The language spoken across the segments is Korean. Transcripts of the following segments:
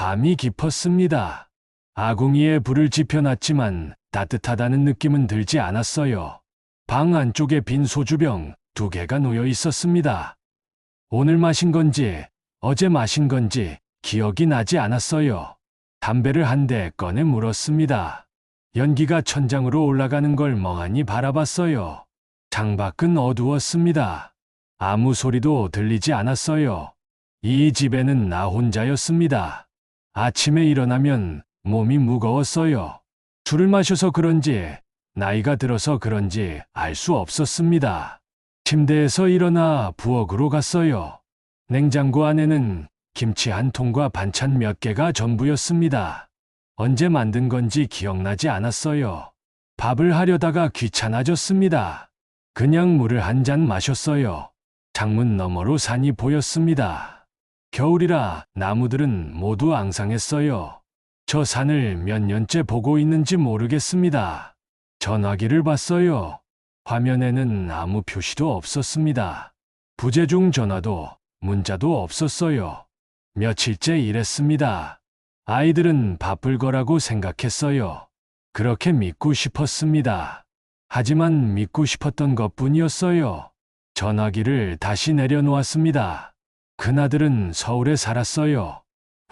밤이 깊었습니다. 아궁이에 불을 지펴놨지만 따뜻하다는 느낌은 들지 않았어요. 방 안쪽에 빈 소주병 2개가 놓여 있었습니다. 오늘 마신 건지 어제 마신 건지 기억이 나지 않았어요. 담배를 한 대 꺼내 물었습니다. 연기가 천장으로 올라가는 걸 멍하니 바라봤어요. 창밖은 어두웠습니다. 아무 소리도 들리지 않았어요. 이 집에는 나 혼자였습니다. 아침에 일어나면 몸이 무거웠어요. 술을 마셔서 그런지 나이가 들어서 그런지 알 수 없었습니다. 침대에서 일어나 부엌으로 갔어요. 냉장고 안에는 김치 한 통과 반찬 몇 개가 전부였습니다. 언제 만든 건지 기억나지 않았어요. 밥을 하려다가 귀찮아졌습니다. 그냥 물을 한 잔 마셨어요. 창문 너머로 산이 보였습니다. 겨울이라 나무들은 모두 앙상했어요. 저 산을 몇 년째 보고 있는지 모르겠습니다. 전화기를 봤어요. 화면에는 아무 표시도 없었습니다. 부재중 전화도 문자도 없었어요. 며칠째 이랬습니다. 아이들은 바쁠 거라고 생각했어요. 그렇게 믿고 싶었습니다. 하지만 믿고 싶었던 것뿐이었어요. 전화기를 다시 내려놓았습니다. 큰아들은 서울에 살았어요.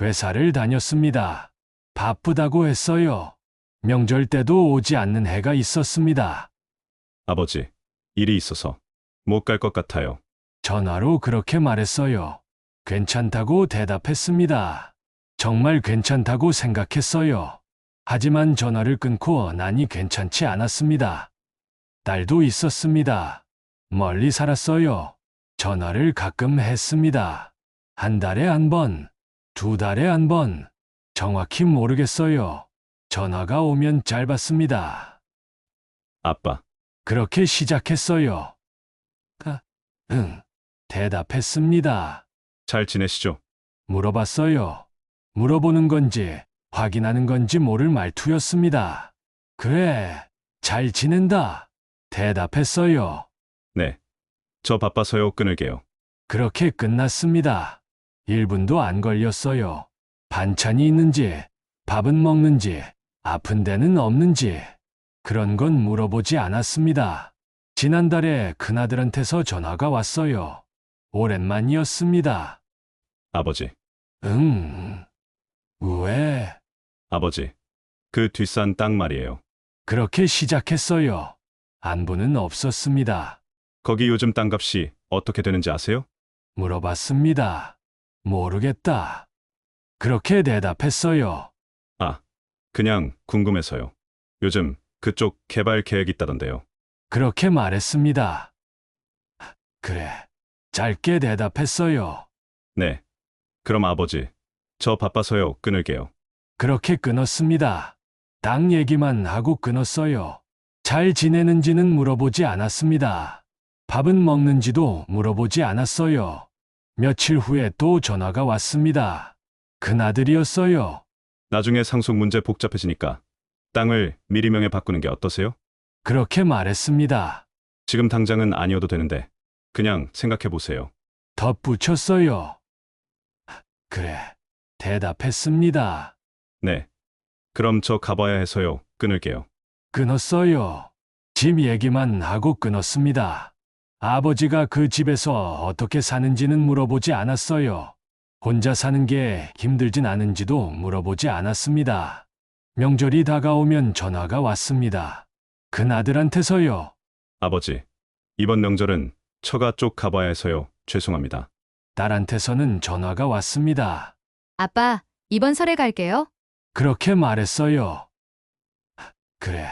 회사를 다녔습니다. 바쁘다고 했어요. 명절 때도 오지 않는 해가 있었습니다. 아버지, 일이 있어서 못 갈 것 같아요. 전화로 그렇게 말했어요. 괜찮다고 대답했습니다. 정말 괜찮다고 생각했어요. 하지만 전화를 끊고 나니 괜찮지 않았습니다. 딸도 있었습니다. 멀리 살았어요. 전화를 가끔 했습니다. 한 달에 한 번, 2달에 한 번, 정확히 모르겠어요. 전화가 오면 짧았습니다. 아빠, 그렇게 시작했어요. 응, 대답했습니다. 잘 지내시죠? 물어봤어요. 물어보는 건지 확인하는 건지 모를 말투였습니다. 그래, 잘 지낸다. 대답했어요. 네. 저 바빠서요. 끊을게요. 그렇게 끝났습니다. 1분도 안 걸렸어요. 반찬이 있는지, 밥은 먹는지, 아픈 데는 없는지, 그런 건 물어보지 않았습니다. 지난달에 큰아들한테서 전화가 왔어요. 오랜만이었습니다. 아버지, 왜? 아버지. 그 뒷산 땅 말이에요. 그렇게 시작했어요. 안부는 없었습니다. 거기 요즘 땅값이 어떻게 되는지 아세요? 물어봤습니다. 모르겠다. 그렇게 대답했어요. 아, 그냥 궁금해서요. 요즘 그쪽 개발 계획 있다던데요. 그렇게 말했습니다. 그래. 짧게 대답했어요. 네. 그럼 아버지, 저 바빠서요. 끊을게요. 그렇게 끊었습니다. 땅 얘기만 하고 끊었어요. 잘 지내는지는 물어보지 않았습니다. 밥은 먹는지도 물어보지 않았어요. 며칠 후에 또 전화가 왔습니다. 큰아들이었어요. 나중에 상속 문제 복잡해지니까 땅을 미리명에 바꾸는 게 어떠세요? 그렇게 말했습니다. 지금 당장은 아니어도 되는데 그냥 생각해 보세요. 덧붙였어요. 그래. 대답했습니다. 네. 그럼 저 가봐야 해서요. 끊을게요. 끊었어요. 집 얘기만 하고 끊었습니다. 아버지가 그 집에서 어떻게 사는지는 물어보지 않았어요. 혼자 사는 게 힘들진 않은지도 물어보지 않았습니다. 명절이 다가오면 전화가 왔습니다. 큰아들한테서요. 아버지, 이번 명절은 처가 쪽 가봐야 해서요. 죄송합니다. 딸한테서는 전화가 왔습니다. 아빠, 이번 설에 갈게요. 그렇게 말했어요. 그래.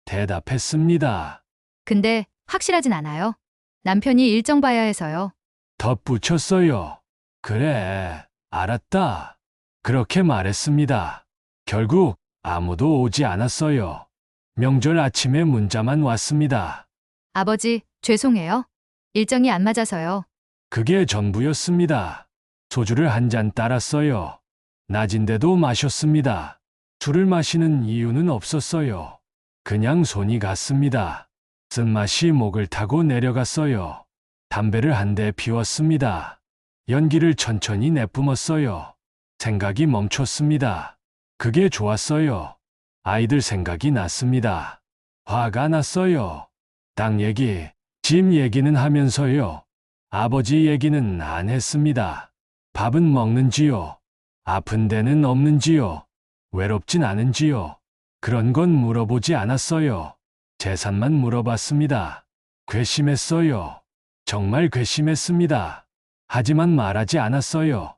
대답했습니다. 근데 확실하진 않아요. 남편이 일정 봐야 해서요. 덧붙였어요. 그래, 알았다. 그렇게 말했습니다. 결국 아무도 오지 않았어요. 명절 아침에 문자만 왔습니다. 아버지, 죄송해요. 일정이 안 맞아서요. 그게 전부였습니다. 소주를 한 잔 따랐어요. 낮인데도 마셨습니다. 술을 마시는 이유는 없었어요. 그냥 손이 갔습니다. 쓴맛이 목을 타고 내려갔어요. 담배를 한 대 피웠습니다. 연기를 천천히 내뿜었어요. 생각이 멈췄습니다. 그게 좋았어요. 아이들 생각이 났습니다. 화가 났어요. 땅 얘기, 집 얘기는 하면서요. 아버지 얘기는 안 했습니다. 밥은 먹는지요? 아픈 데는 없는지요? 외롭진 않은지요? 그런 건 물어보지 않았어요. 재산만 물어봤습니다. 괘씸했어요. 정말 괘씸했습니다. 하지만 말하지 않았어요.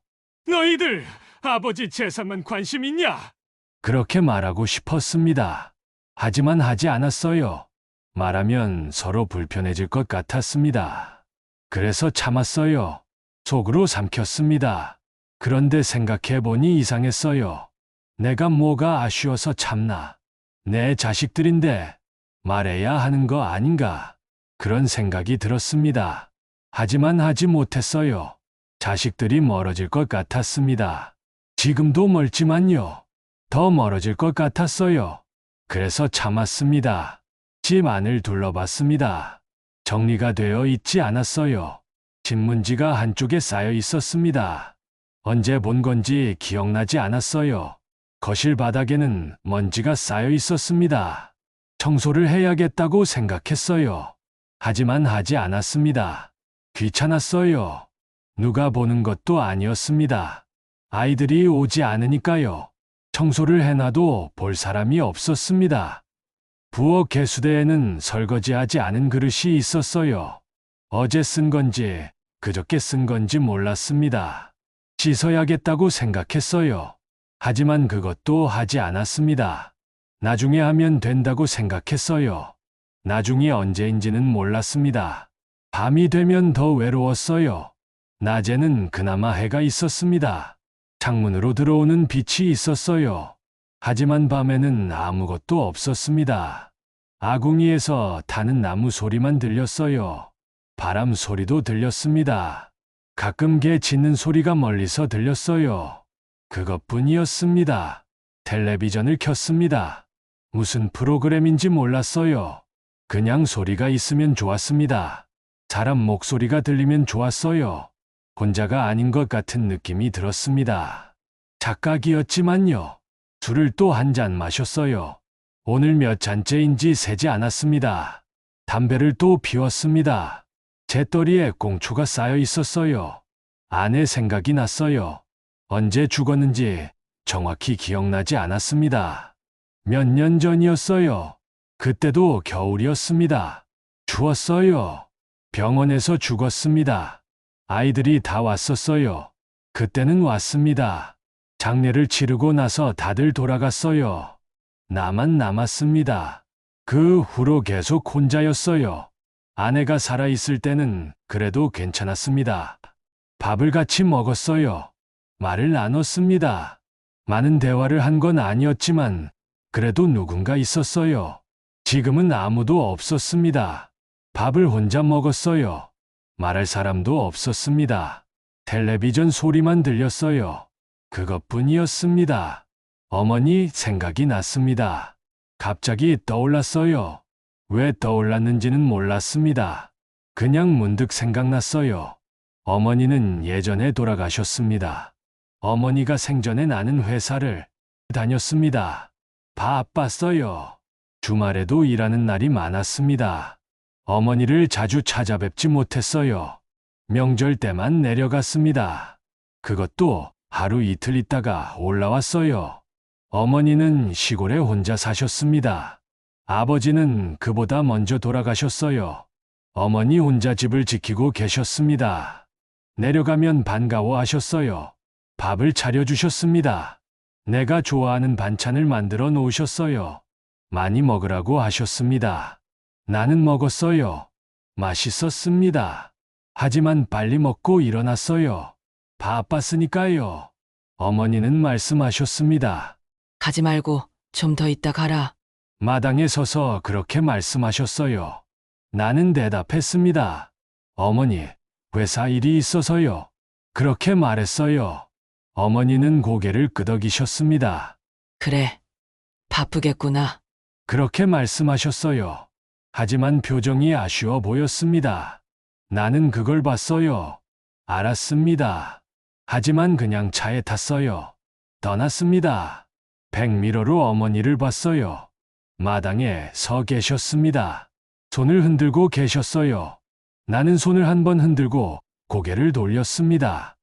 너희들 아버지 재산만 관심 있냐? 그렇게 말하고 싶었습니다. 하지만 하지 않았어요. 말하면 서로 불편해질 것 같았습니다. 그래서 참았어요. 속으로 삼켰습니다. 그런데 생각해보니 이상했어요. 내가 뭐가 아쉬워서 참나. 내 자식들인데 말해야 하는 거 아닌가. 그런 생각이 들었습니다. 하지만 하지 못했어요. 자식들이 멀어질 것 같았습니다. 지금도 멀지만요. 더 멀어질 것 같았어요. 그래서 참았습니다. 집 안을 둘러봤습니다. 정리가 되어 있지 않았어요. 신문지가 한쪽에 쌓여 있었습니다. 언제 본 건지 기억나지 않았어요. 거실 바닥에는 먼지가 쌓여 있었습니다. 청소를 해야겠다고 생각했어요. 하지만 하지 않았습니다. 귀찮았어요. 누가 보는 것도 아니었습니다. 아이들이 오지 않으니까요. 청소를 해놔도 볼 사람이 없었습니다. 부엌 개수대에는 설거지하지 않은 그릇이 있었어요. 어제 쓴 건지 그저께 쓴 건지 몰랐습니다. 씻어야겠다고 생각했어요. 하지만 그것도 하지 않았습니다. 나중에 하면 된다고 생각했어요. 나중이 언제인지는 몰랐습니다. 밤이 되면 더 외로웠어요. 낮에는 그나마 해가 있었습니다. 창문으로 들어오는 빛이 있었어요. 하지만 밤에는 아무것도 없었습니다. 아궁이에서 타는 나무 소리만 들렸어요. 바람 소리도 들렸습니다. 가끔 개 짖는 소리가 멀리서 들렸어요. 그것뿐이었습니다. 텔레비전을 켰습니다. 무슨 프로그램인지 몰랐어요. 그냥 소리가 있으면 좋았습니다. 사람 목소리가 들리면 좋았어요. 혼자가 아닌 것 같은 느낌이 들었습니다. 착각이었지만요. 술을 또 한 잔 마셨어요. 오늘 몇 잔째인지 세지 않았습니다. 담배를 또 피웠습니다. 재떨이에 꽁초가 쌓여 있었어요. 아내 생각이 났어요. 언제 죽었는지 정확히 기억나지 않았습니다. 몇 년 전이었어요. 그때도 겨울이었습니다. 추웠어요. 병원에서 죽었습니다. 아이들이 다 왔었어요. 그때는 왔습니다. 장례를 치르고 나서 다들 돌아갔어요. 나만 남았습니다. 그 후로 계속 혼자였어요. 아내가 살아있을 때는 그래도 괜찮았습니다. 밥을 같이 먹었어요. 말을 나눴습니다. 많은 대화를 한 건 아니었지만 그래도 누군가 있었어요. 지금은 아무도 없었습니다. 밥을 혼자 먹었어요. 말할 사람도 없었습니다. 텔레비전 소리만 들렸어요. 그것뿐이었습니다. 어머니 생각이 났습니다. 갑자기 떠올랐어요. 왜 떠올랐는지는 몰랐습니다. 그냥 문득 생각났어요. 어머니는 예전에 돌아가셨습니다. 어머니가 생전에 나는 회사를 다녔습니다. 바빴어요. 주말에도 일하는 날이 많았습니다. 어머니를 자주 찾아뵙지 못했어요. 명절 때만 내려갔습니다. 그것도 하루 이틀 있다가 올라왔어요. 어머니는 시골에 혼자 사셨습니다. 아버지는 그보다 먼저 돌아가셨어요. 어머니 혼자 집을 지키고 계셨습니다. 내려가면 반가워하셨어요. 밥을 차려주셨습니다. 내가 좋아하는 반찬을 만들어 놓으셨어요. 많이 먹으라고 하셨습니다. 나는 먹었어요. 맛있었습니다. 하지만 빨리 먹고 일어났어요. 바빴으니까요. 어머니는 말씀하셨습니다. 가지 말고 좀 더 있다 가라. 마당에 서서 그렇게 말씀하셨어요. 나는 대답했습니다. 어머니, 회사 일이 있어서요. 그렇게 말했어요. 어머니는 고개를 끄덕이셨습니다. 그래, 바쁘겠구나. 그렇게 말씀하셨어요. 하지만 표정이 아쉬워 보였습니다. 나는 그걸 봤어요. 알았습니다. 하지만 그냥 차에 탔어요. 떠났습니다. 백미러로 어머니를 봤어요. 마당에 서 계셨습니다. 손을 흔들고 계셨어요. 나는 손을 한 번 흔들고 고개를 돌렸습니다.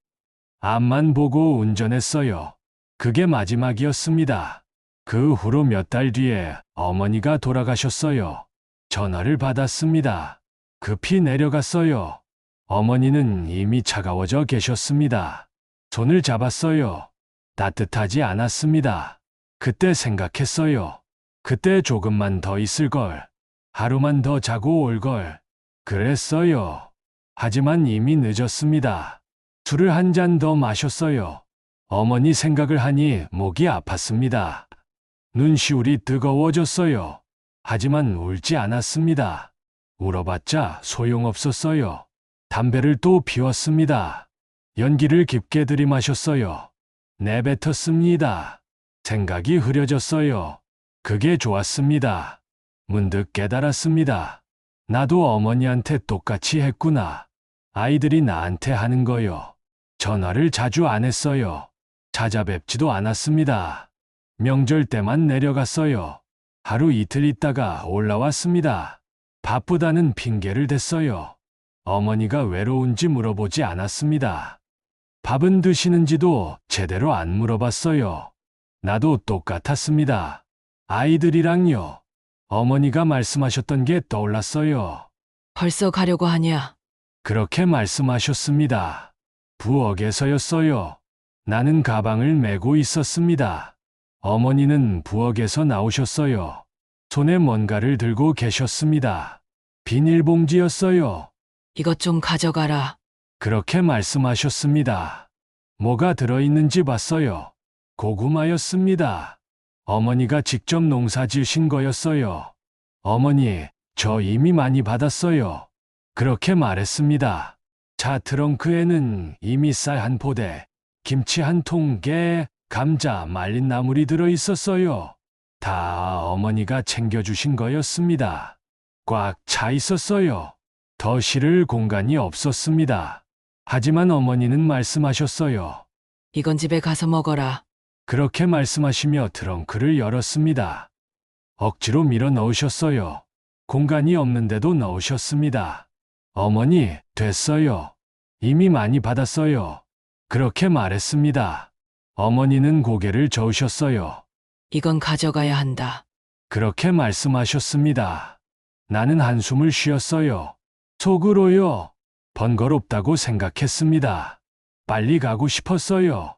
앞만 보고 운전했어요. 그게 마지막이었습니다. 그 후로 몇 달 뒤에 어머니가 돌아가셨어요. 전화를 받았습니다. 급히 내려갔어요. 어머니는 이미 차가워져 계셨습니다. 손을 잡았어요. 따뜻하지 않았습니다. 그때 생각했어요. 그때 조금만 더 있을 걸. 하루만 더 자고 올 걸. 그랬어요. 하지만 이미 늦었습니다. 술을 한 잔 더 마셨어요. 어머니 생각을 하니 목이 아팠습니다. 눈시울이 뜨거워졌어요. 하지만 울지 않았습니다. 울어봤자 소용없었어요. 담배를 또 피웠습니다. 연기를 깊게 들이마셨어요. 내뱉었습니다. 생각이 흐려졌어요. 그게 좋았습니다. 문득 깨달았습니다. 나도 어머니한테 똑같이 했구나. 아이들이 나한테 하는 거요. 전화를 자주 안 했어요. 찾아뵙지도 않았습니다. 명절 때만 내려갔어요. 하루 이틀 있다가 올라왔습니다. 바쁘다는 핑계를 댔어요. 어머니가 외로운지 물어보지 않았습니다. 밥은 드시는지도 제대로 안 물어봤어요. 나도 똑같았습니다. 아이들이랑요. 어머니가 말씀하셨던 게 떠올랐어요. 벌써 가려고 하냐? 그렇게 말씀하셨습니다. 부엌에서였어요. 나는 가방을 메고 있었습니다. 어머니는 부엌에서 나오셨어요. 손에 뭔가를 들고 계셨습니다. 비닐봉지였어요. 이것 좀 가져가라. 그렇게 말씀하셨습니다. 뭐가 들어있는지 봤어요. 고구마였습니다. 어머니가 직접 농사 지으신 거였어요. 어머니, 저 이미 많이 받았어요. 그렇게 말했습니다. 차 트렁크에는 이미 쌀 한 포대, 김치 한 통, 게, 감자, 말린 나물이 들어 있었어요. 다 어머니가 챙겨주신 거였습니다. 꽉 차 있었어요. 더 실을 공간이 없었습니다. 하지만 어머니는 말씀하셨어요. 이건 집에 가서 먹어라. 그렇게 말씀하시며 트렁크를 열었습니다. 억지로 밀어 넣으셨어요. 공간이 없는데도 넣으셨습니다. 어머니, 됐어요. 이미 많이 받았어요. 그렇게 말했습니다. 어머니는 고개를 저으셨어요. 이건 가져가야 한다. 그렇게 말씀하셨습니다. 나는 한숨을 쉬었어요. 속으로요. 번거롭다고 생각했습니다. 빨리 가고 싶었어요.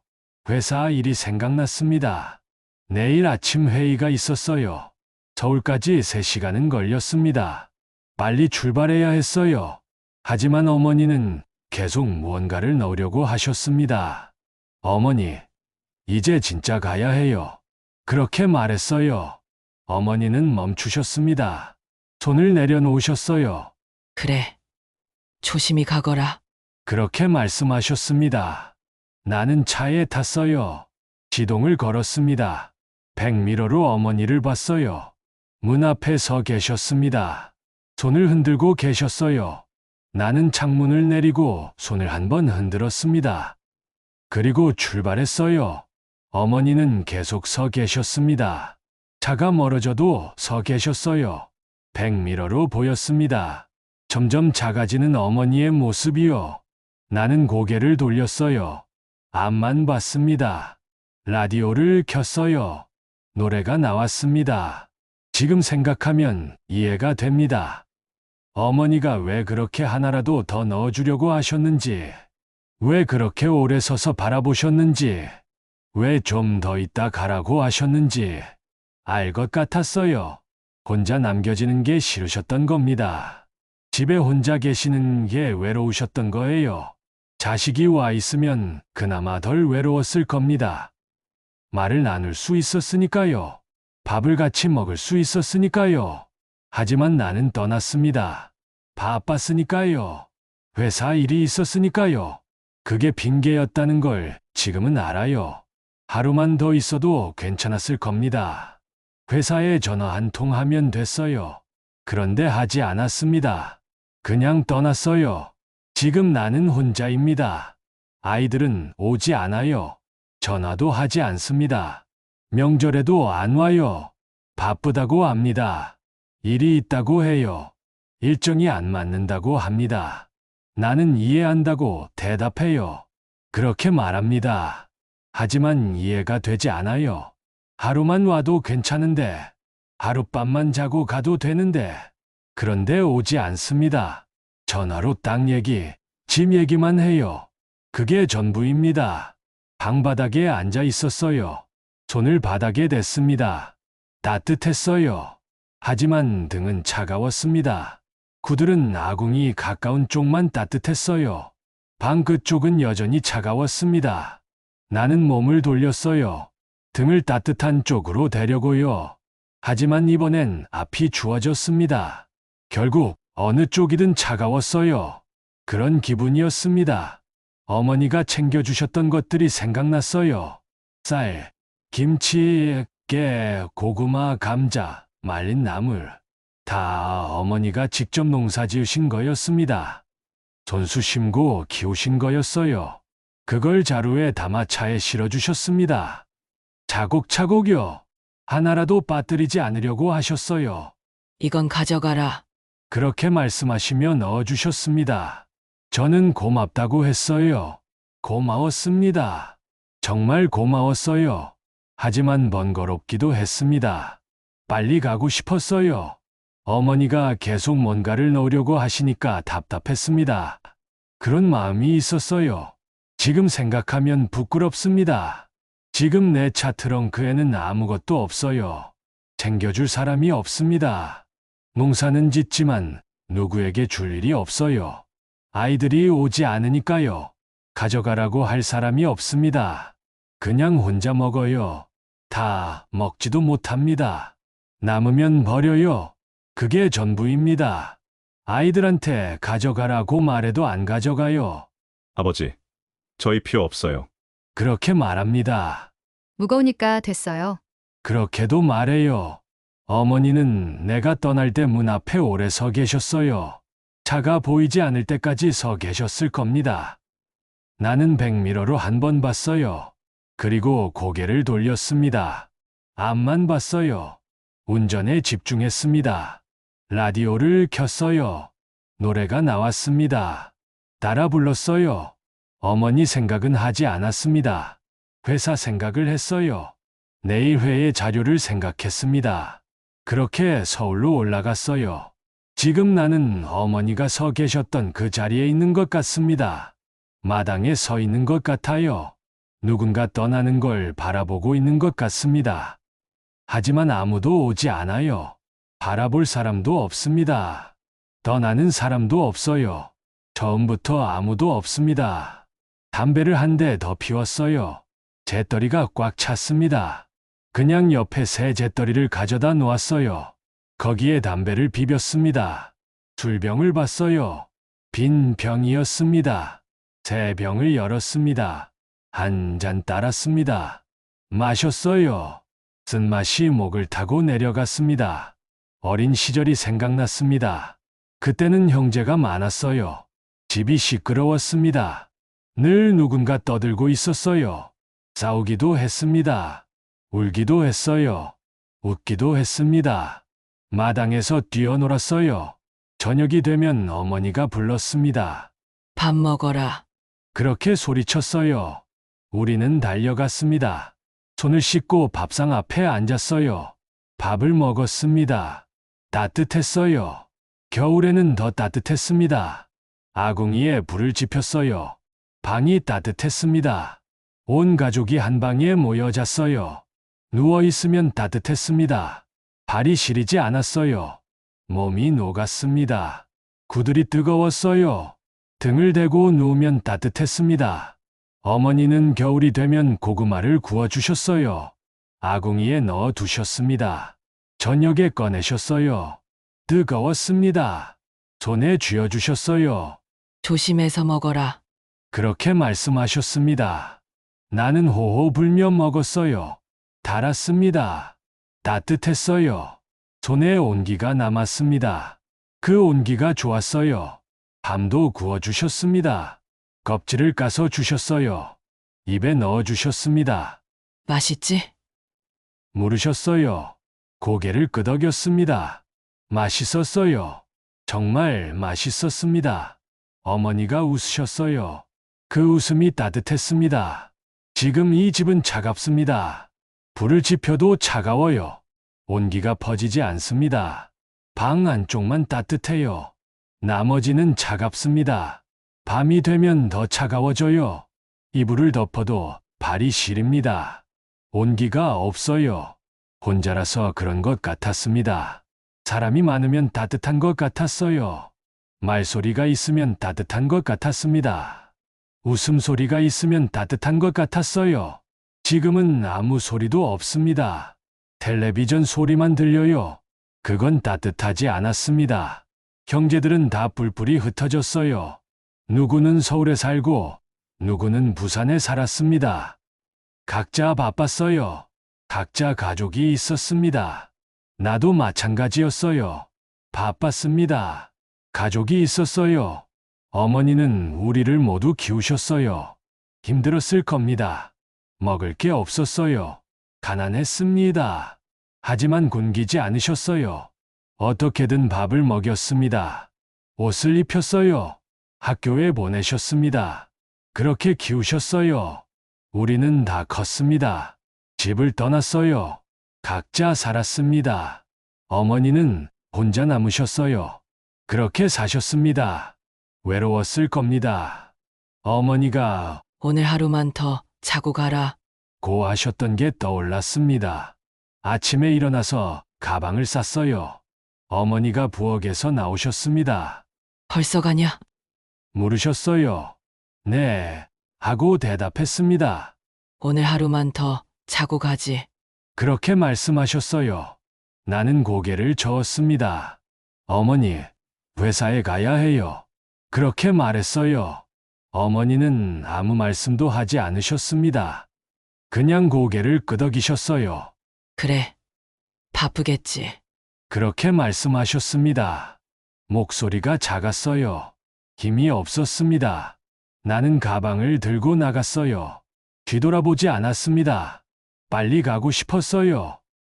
회사 일이 생각났습니다. 내일 아침 회의가 있었어요. 서울까지 3시간은 걸렸습니다. 빨리 출발해야 했어요. 하지만 어머니는 계속 무언가를 넣으려고 하셨습니다. 어머니, 이제 진짜 가야 해요. 그렇게 말했어요. 어머니는 멈추셨습니다. 손을 내려놓으셨어요. 그래. 조심히 가거라. 그렇게 말씀하셨습니다. 나는 차에 탔어요. 시동을 걸었습니다. 백미러로 어머니를 봤어요. 문 앞에 서 계셨습니다. 손을 흔들고 계셨어요. 나는 창문을 내리고 손을 한 번 흔들었습니다. 그리고 출발했어요. 어머니는 계속 서 계셨습니다. 차가 멀어져도 서 계셨어요. 백미러로 보였습니다. 점점 작아지는 어머니의 모습이요. 나는 고개를 돌렸어요. 앞만 봤습니다. 라디오를 켰어요. 노래가 나왔습니다. 지금 생각하면 이해가 됩니다. 어머니가 왜 그렇게 하나라도 더 넣어주려고 하셨는지, 왜 그렇게 오래 서서 바라보셨는지, 왜 좀 더 있다 가라고 하셨는지 알 것 같았어요. 혼자 남겨지는 게 싫으셨던 겁니다. 집에 혼자 계시는 게 외로우셨던 거예요. 자식이 와 있으면 그나마 덜 외로웠을 겁니다. 말을 나눌 수 있었으니까요. 밥을 같이 먹을 수 있었으니까요. 하지만 나는 떠났습니다. 바빴으니까요. 회사 일이 있었으니까요. 그게 핑계였다는 걸 지금은 알아요. 하루만 더 있어도 괜찮았을 겁니다. 회사에 전화 한 통 하면 됐어요. 그런데 하지 않았습니다. 그냥 떠났어요. 지금 나는 혼자입니다. 아이들은 오지 않아요. 전화도 하지 않습니다. 명절에도 안 와요. 바쁘다고 합니다. 일이 있다고 해요. 일정이 안 맞는다고 합니다. 나는 이해한다고 대답해요. 그렇게 말합니다. 하지만 이해가 되지 않아요. 하루만 와도 괜찮은데, 하룻밤만 자고 가도 되는데, 그런데 오지 않습니다. 전화로 땅 얘기, 집 얘기만 해요. 그게 전부입니다. 방바닥에 앉아 있었어요. 손을 바닥에 댔습니다. 따뜻했어요. 하지만 등은 차가웠습니다. 구들은 아궁이 가까운 쪽만 따뜻했어요. 방 그쪽은 여전히 차가웠습니다. 나는 몸을 돌렸어요. 등을 따뜻한 쪽으로 대려고요. 하지만 이번엔 앞이 추워졌습니다. 결국 어느 쪽이든 차가웠어요. 그런 기분이었습니다. 어머니가 챙겨주셨던 것들이 생각났어요. 쌀, 김치, 깨, 고구마, 감자, 말린 나물. 다 어머니가 직접 농사 지으신 거였습니다. 손수 심고 키우신 거였어요. 그걸 자루에 담아 차에 실어주셨습니다. 차곡차곡요. 하나라도 빠뜨리지 않으려고 하셨어요. 이건 가져가라. 그렇게 말씀하시며 넣어주셨습니다. 저는 고맙다고 했어요. 고마웠습니다. 정말 고마웠어요. 하지만 번거롭기도 했습니다. 빨리 가고 싶었어요. 어머니가 계속 뭔가를 넣으려고 하시니까 답답했습니다. 그런 마음이 있었어요. 지금 생각하면 부끄럽습니다. 지금 내 차 트렁크에는 아무것도 없어요. 챙겨줄 사람이 없습니다. 농사는 짓지만 누구에게 줄 일이 없어요. 아이들이 오지 않으니까요. 가져가라고 할 사람이 없습니다. 그냥 혼자 먹어요. 다 먹지도 못합니다. 남으면 버려요. 그게 전부입니다. 아이들한테 가져가라고 말해도 안 가져가요. 아버지, 저희 필요 없어요. 그렇게 말합니다. 무거우니까 됐어요. 그렇게도 말해요. 어머니는 내가 떠날 때 문 앞에 오래 서 계셨어요. 차가 보이지 않을 때까지 서 계셨을 겁니다. 나는 백미러로 한 번 봤어요. 그리고 고개를 돌렸습니다. 앞만 봤어요. 운전에 집중했습니다. 라디오를 켰어요. 노래가 나왔습니다. 따라 불렀어요. 어머니 생각은 하지 않았습니다. 회사 생각을 했어요. 내일 회의 자료를 생각했습니다. 그렇게 서울로 올라갔어요. 지금 나는 어머니가 서 계셨던 그 자리에 있는 것 같습니다. 마당에 서 있는 것 같아요. 누군가 떠나는 걸 바라보고 있는 것 같습니다. 하지만 아무도 오지 않아요. 바라볼 사람도 없습니다. 떠나는 사람도 없어요. 처음부터 아무도 없습니다. 담배를 한 대 더 피웠어요. 재떨이가 꽉 찼습니다. 그냥 옆에 새 재떨이를 가져다 놓았어요. 거기에 담배를 비볐습니다. 술병을 봤어요. 빈 병이었습니다. 새 병을 열었습니다. 한 잔 따랐습니다. 마셨어요. 쓴맛이 목을 타고 내려갔습니다. 어린 시절이 생각났습니다. 그때는 형제가 많았어요. 집이 시끄러웠습니다. 늘 누군가 떠들고 있었어요. 싸우기도 했습니다. 울기도 했어요. 웃기도 했습니다. 마당에서 뛰어놀았어요. 저녁이 되면 어머니가 불렀습니다. 밥 먹어라. 그렇게 소리쳤어요. 우리는 달려갔습니다. 손을 씻고 밥상 앞에 앉았어요. 밥을 먹었습니다. 따뜻했어요. 겨울에는 더 따뜻했습니다. 아궁이에 불을 지폈어요. 방이 따뜻했습니다. 온 가족이 한 방에 모여 잤어요. 누워 있으면 따뜻했습니다. 발이 시리지 않았어요. 몸이 녹았습니다. 구들이 뜨거웠어요. 등을 대고 누우면 따뜻했습니다. 어머니는 겨울이 되면 고구마를 구워주셨어요. 아궁이에 넣어 두셨습니다. 저녁에 꺼내셨어요. 뜨거웠습니다. 손에 쥐어주셨어요. 조심해서 먹어라. 그렇게 말씀하셨습니다. 나는 호호 불며 먹었어요. 달았습니다. 따뜻했어요. 손에 온기가 남았습니다. 그 온기가 좋았어요. 밤도 구워주셨습니다. 껍질을 까서 주셨어요. 입에 넣어 주셨습니다. 맛있지? 물으셨어요. 고개를 끄덕였습니다. 맛있었어요. 정말 맛있었습니다. 어머니가 웃으셨어요. 그 웃음이 따뜻했습니다. 지금 이 집은 차갑습니다. 불을 지펴도 차가워요. 온기가 퍼지지 않습니다. 방 안쪽만 따뜻해요. 나머지는 차갑습니다. 밤이 되면 더 차가워져요. 이불을 덮어도 발이 시립니다. 온기가 없어요. 혼자라서 그런 것 같았습니다. 사람이 많으면 따뜻한 것 같았어요. 말소리가 있으면 따뜻한 것 같았습니다. 웃음소리가 있으면 따뜻한 것 같았어요. 지금은 아무 소리도 없습니다. 텔레비전 소리만 들려요. 그건 따뜻하지 않았습니다. 형제들은 다 뿔뿔이 흩어졌어요. 누구는 서울에 살고 누구는 부산에 살았습니다. 각자 바빴어요. 각자 가족이 있었습니다. 나도 마찬가지였어요. 바빴습니다. 가족이 있었어요. 어머니는 우리를 모두 키우셨어요. 힘들었을 겁니다. 먹을 게 없었어요. 가난했습니다. 하지만 굶기지 않으셨어요. 어떻게든 밥을 먹였습니다. 옷을 입혔어요. 학교에 보내셨습니다. 그렇게 키우셨어요. 우리는 다 컸습니다. 집을 떠났어요. 각자 살았습니다. 어머니는 혼자 남으셨어요. 그렇게 사셨습니다. 외로웠을 겁니다. 어머니가 오늘 하루만 더 자고 가라. 고 하셨던 게 떠올랐습니다. 아침에 일어나서 가방을 쌌어요. 어머니가 부엌에서 나오셨습니다. 벌써 가냐? 물으셨어요. 네, 하고 대답했습니다. 오늘 하루만 더 자고 가지. 그렇게 말씀하셨어요. 나는 고개를 저었습니다. 어머니, 회사에 가야 해요. 그렇게 말했어요. 어머니는 아무 말씀도 하지 않으셨습니다. 그냥 고개를 끄덕이셨어요. 그래. 바쁘겠지. 그렇게 말씀하셨습니다. 목소리가 작았어요. 힘이 없었습니다. 나는 가방을 들고 나갔어요. 뒤돌아보지 않았습니다. 빨리 가고 싶었어요.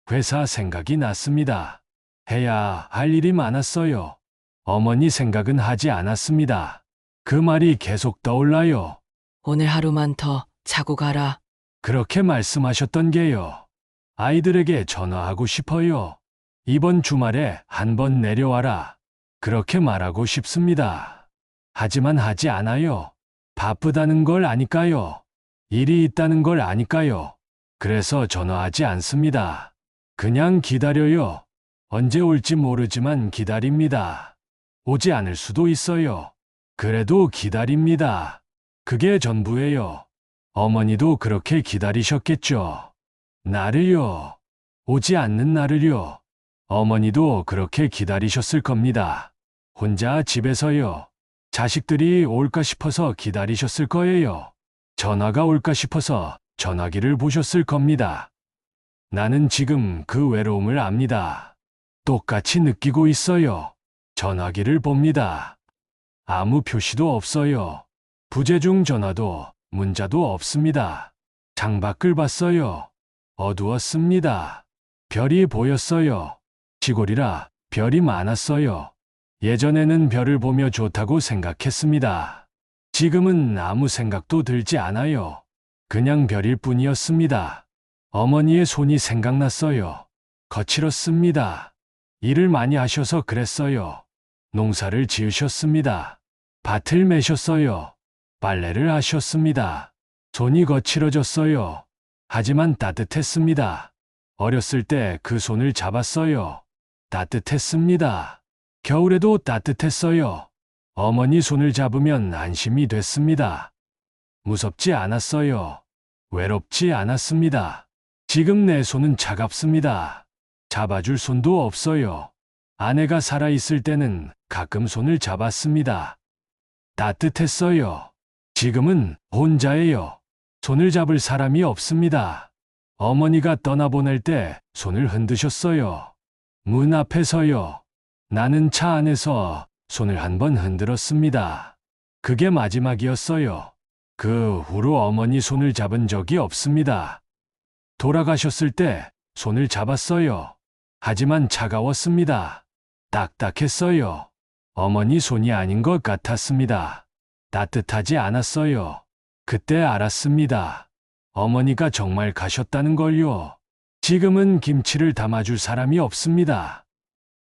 회사 생각이 났습니다. 해야 할 일이 많았어요. 어머니 생각은 하지 않았습니다. 그 말이 계속 떠올라요. 오늘 하루만 더 자고 가라. 그렇게 말씀하셨던 게요. 아이들에게 전화하고 싶어요. 이번 주말에 한번 내려와라. 그렇게 말하고 싶습니다. 하지만 하지 않아요. 바쁘다는 걸 아니까요. 일이 있다는 걸 아니까요. 그래서 전화하지 않습니다. 그냥 기다려요. 언제 올지 모르지만 기다립니다. 오지 않을 수도 있어요. 그래도 기다립니다. 그게 전부예요. 어머니도 그렇게 기다리셨겠죠. 나를요. 오지 않는 나를요. 어머니도 그렇게 기다리셨을 겁니다. 혼자 집에서요. 자식들이 올까 싶어서 기다리셨을 거예요. 전화가 올까 싶어서 전화기를 보셨을 겁니다. 나는 지금 그 외로움을 압니다. 똑같이 느끼고 있어요. 전화기를 봅니다. 아무 표시도 없어요. 부재중 전화도 문자도 없습니다. 창밖을 봤어요. 어두웠습니다. 별이 보였어요. 시골이라 별이 많았어요. 예전에는 별을 보며 좋다고 생각했습니다. 지금은 아무 생각도 들지 않아요. 그냥 별일 뿐이었습니다. 어머니의 손이 생각났어요. 거칠었습니다. 일을 많이 하셔서 그랬어요. 농사를 지으셨습니다. 밭을 매셨어요. 빨래를 하셨습니다. 손이 거칠어졌어요. 하지만 따뜻했습니다. 어렸을 때 그 손을 잡았어요. 따뜻했습니다. 겨울에도 따뜻했어요. 어머니 손을 잡으면 안심이 됐습니다. 무섭지 않았어요. 외롭지 않았습니다. 지금 내 손은 차갑습니다. 잡아줄 손도 없어요. 아내가 살아있을 때는 가끔 손을 잡았습니다. 따뜻했어요. 지금은 혼자예요. 손을 잡을 사람이 없습니다. 어머니가 떠나보낼 때 손을 흔드셨어요. 문 앞에서요. 나는 차 안에서 손을 한번 흔들었습니다. 그게 마지막이었어요. 그 후로 어머니 손을 잡은 적이 없습니다. 돌아가셨을 때 손을 잡았어요. 하지만 차가웠습니다. 딱딱했어요. 어머니 손이 아닌 것 같았습니다. 따뜻하지 않았어요. 그때 알았습니다. 어머니가 정말 가셨다는 걸요. 지금은 김치를 담아줄 사람이 없습니다.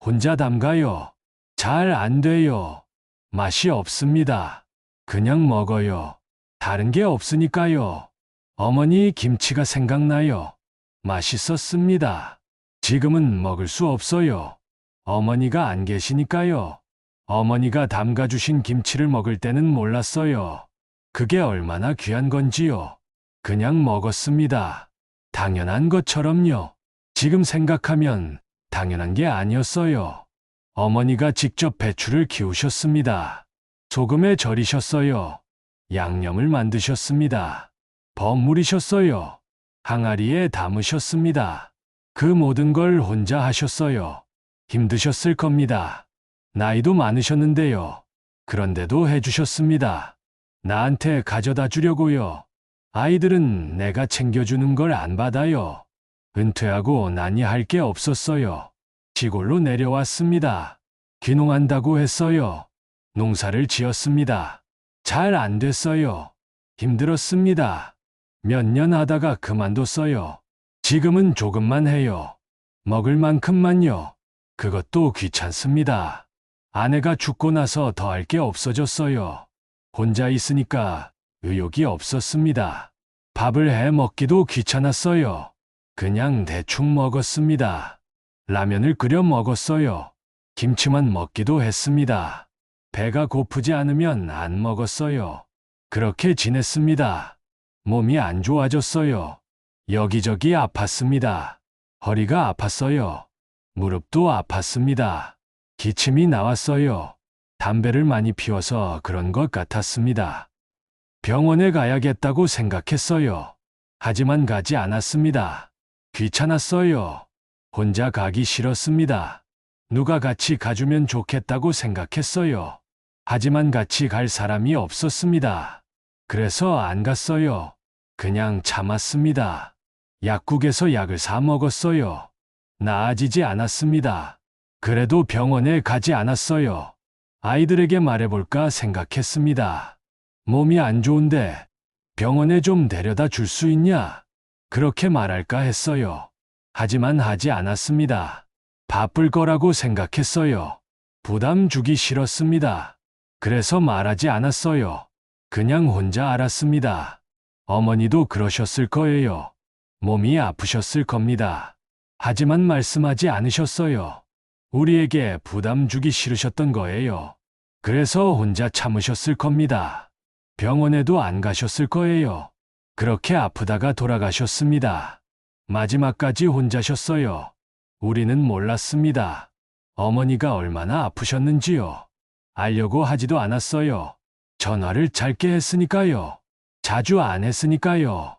혼자 담가요. 잘 안 돼요. 맛이 없습니다. 그냥 먹어요. 다른 게 없으니까요. 어머니 김치가 생각나요. 맛있었습니다. 지금은 먹을 수 없어요. 어머니가 안 계시니까요. 어머니가 담가주신 김치를 먹을 때는 몰랐어요. 그게 얼마나 귀한 건지요. 그냥 먹었습니다. 당연한 것처럼요. 지금 생각하면 당연한 게 아니었어요. 어머니가 직접 배추를 키우셨습니다. 소금에 절이셨어요. 양념을 만드셨습니다. 버무리셨어요. 항아리에 담으셨습니다. 그 모든 걸 혼자 하셨어요. 힘드셨을 겁니다. 나이도 많으셨는데요. 그런데도 해주셨습니다. 나한테 가져다 주려고요. 아이들은 내가 챙겨주는 걸 안 받아요. 은퇴하고 나니 할 게 없었어요. 시골로 내려왔습니다. 귀농한다고 했어요. 농사를 지었습니다. 잘 안 됐어요. 힘들었습니다. 몇 년 하다가 그만뒀어요. 지금은 조금만 해요. 먹을 만큼만요. 그것도 귀찮습니다. 아내가 죽고 나서 더 할 게 없어졌어요. 혼자 있으니까 의욕이 없었습니다. 밥을 해 먹기도 귀찮았어요. 그냥 대충 먹었습니다. 라면을 끓여 먹었어요. 김치만 먹기도 했습니다. 배가 고프지 않으면 안 먹었어요. 그렇게 지냈습니다. 몸이 안 좋아졌어요. 여기저기 아팠습니다. 허리가 아팠어요. 무릎도 아팠습니다. 기침이 나왔어요. 담배를 많이 피워서 그런 것 같았습니다. 병원에 가야겠다고 생각했어요. 하지만 가지 않았습니다. 귀찮았어요. 혼자 가기 싫었습니다. 누가 같이 가주면 좋겠다고 생각했어요. 하지만 같이 갈 사람이 없었습니다. 그래서 안 갔어요. 그냥 참았습니다. 약국에서 약을 사 먹었어요. 나아지지 않았습니다. 그래도 병원에 가지 않았어요. 아이들에게 말해볼까 생각했습니다. 몸이 안 좋은데 병원에 좀 데려다 줄 수 있냐? 그렇게 말할까 했어요. 하지만 하지 않았습니다. 바쁠 거라고 생각했어요. 부담 주기 싫었습니다. 그래서 말하지 않았어요. 그냥 혼자 알았습니다. 어머니도 그러셨을 거예요. 몸이 아프셨을 겁니다. 하지만 말씀하지 않으셨어요. 우리에게 부담 주기 싫으셨던 거예요. 그래서 혼자 참으셨을 겁니다. 병원에도 안 가셨을 거예요. 그렇게 아프다가 돌아가셨습니다. 마지막까지 혼자셨어요. 우리는 몰랐습니다. 어머니가 얼마나 아프셨는지요. 알려고 하지도 않았어요. 전화를 짧게 했으니까요. 자주 안 했으니까요.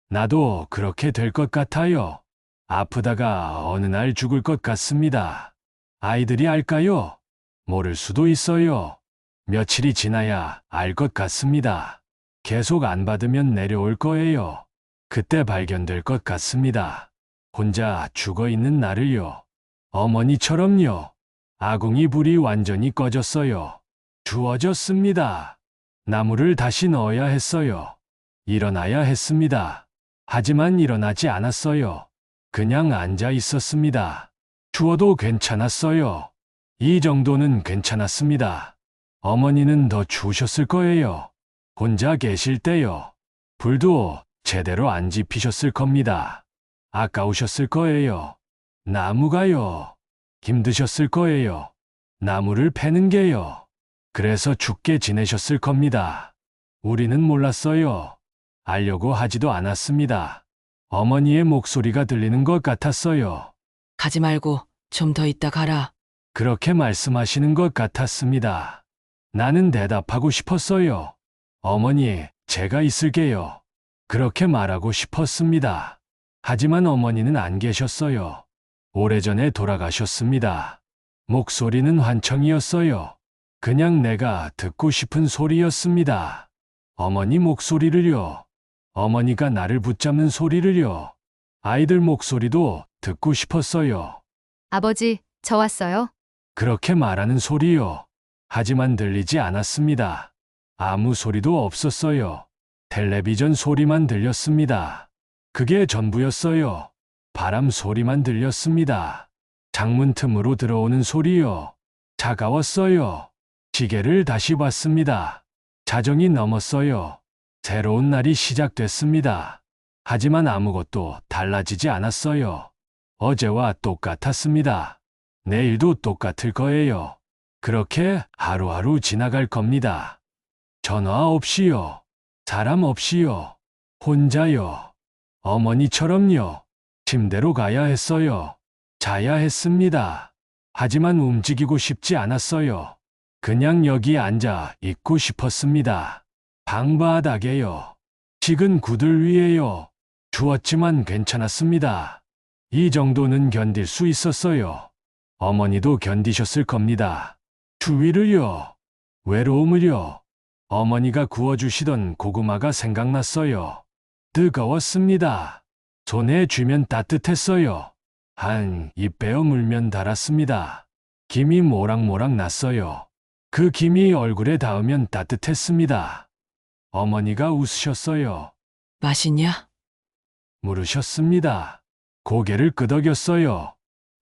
나도 그렇게 될 것 같아요. 아프다가 어느 날 죽을 것 같습니다. 아이들이 알까요? 모를 수도 있어요. 며칠이 지나야 알 것 같습니다. 계속 안 받으면 내려올 거예요. 그때 발견될 것 같습니다. 혼자 죽어 있는 나를요. 어머니처럼요. 아궁이 불이 완전히 꺼졌어요. 주워졌습니다. 나무를 다시 넣어야 했어요. 일어나야 했습니다. 하지만 일어나지 않았어요. 그냥 앉아 있었습니다. 추워도 괜찮았어요. 이 정도는 괜찮았습니다. 어머니는 더 추우셨을 거예요. 혼자 계실 때요. 불도 제대로 안 지피셨을 겁니다. 아까우셨을 거예요. 나무가요. 힘드셨을 거예요. 나무를 패는 게요. 그래서 죽게 지내셨을 겁니다. 우리는 몰랐어요. 알려고 하지도 않았습니다. 어머니의 목소리가 들리는 것 같았어요. 가지 말고 좀 더 있다 가라. 그렇게 말씀하시는 것 같았습니다. 나는 대답하고 싶었어요. 어머니, 제가 있을게요. 그렇게 말하고 싶었습니다. 하지만 어머니는 안 계셨어요. 오래전에 돌아가셨습니다. 목소리는 환청이었어요. 그냥 내가 듣고 싶은 소리였습니다. 어머니 목소리를요. 어머니가 나를 붙잡는 소리를요. 아이들 목소리도 듣고 싶었어요. 아버지, 저 왔어요. 그렇게 말하는 소리요. 하지만 들리지 않았습니다. 아무 소리도 없었어요. 텔레비전 소리만 들렸습니다. 그게 전부였어요. 바람 소리만 들렸습니다. 창문 틈으로 들어오는 소리요. 차가웠어요. 시계를 다시 봤습니다. 자정이 넘었어요. 새로운 날이 시작됐습니다. 하지만 아무것도 달라지지 않았어요. 어제와 똑같았습니다. 내일도 똑같을 거예요. 그렇게 하루하루 지나갈 겁니다. 전화 없이요. 사람 없이요. 혼자요. 어머니처럼요. 침대로 가야 했어요. 자야 했습니다. 하지만 움직이고 싶지 않았어요. 그냥 여기 앉아 있고 싶었습니다. 방바닥에요. 식은 구들 위에요. 추웠지만 괜찮았습니다. 이 정도는 견딜 수 있었어요. 어머니도 견디셨을 겁니다. 추위를요. 외로움을요. 어머니가 구워주시던 고구마가 생각났어요. 뜨거웠습니다. 손에 쥐면 따뜻했어요. 한 입 베어 물면 달았습니다. 김이 모락모락 났어요. 그 김이 얼굴에 닿으면 따뜻했습니다. 어머니가 웃으셨어요. 맛있냐? 물으셨습니다. 고개를 끄덕였어요.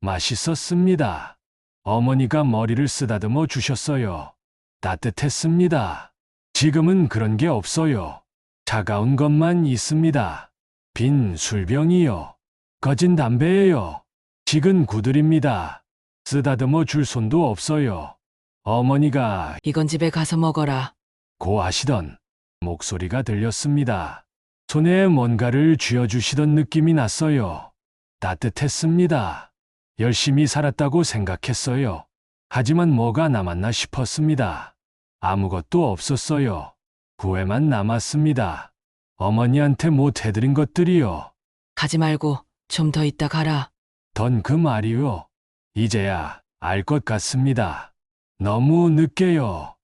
맛있었습니다. 어머니가 머리를 쓰다듬어 주셨어요. 따뜻했습니다. 지금은 그런 게 없어요. 차가운 것만 있습니다. 빈 술병이요. 꺼진 담배예요. 식은 구들입니다. 쓰다듬어 줄 손도 없어요. 어머니가 이건 집에 가서 먹어라. 고하시던 목소리가 들렸습니다. 손에 뭔가를 쥐어주시던 느낌이 났어요. 따뜻했습니다. 열심히 살았다고 생각했어요. 하지만 뭐가 남았나 싶었습니다. 아무것도 없었어요. 후회만 남았습니다. 어머니한테 못 해드린 것들이요. 가지 말고 좀 더 있다 가라. 던 그 말이요. 이제야 알 것 같습니다. 너무 늦게요.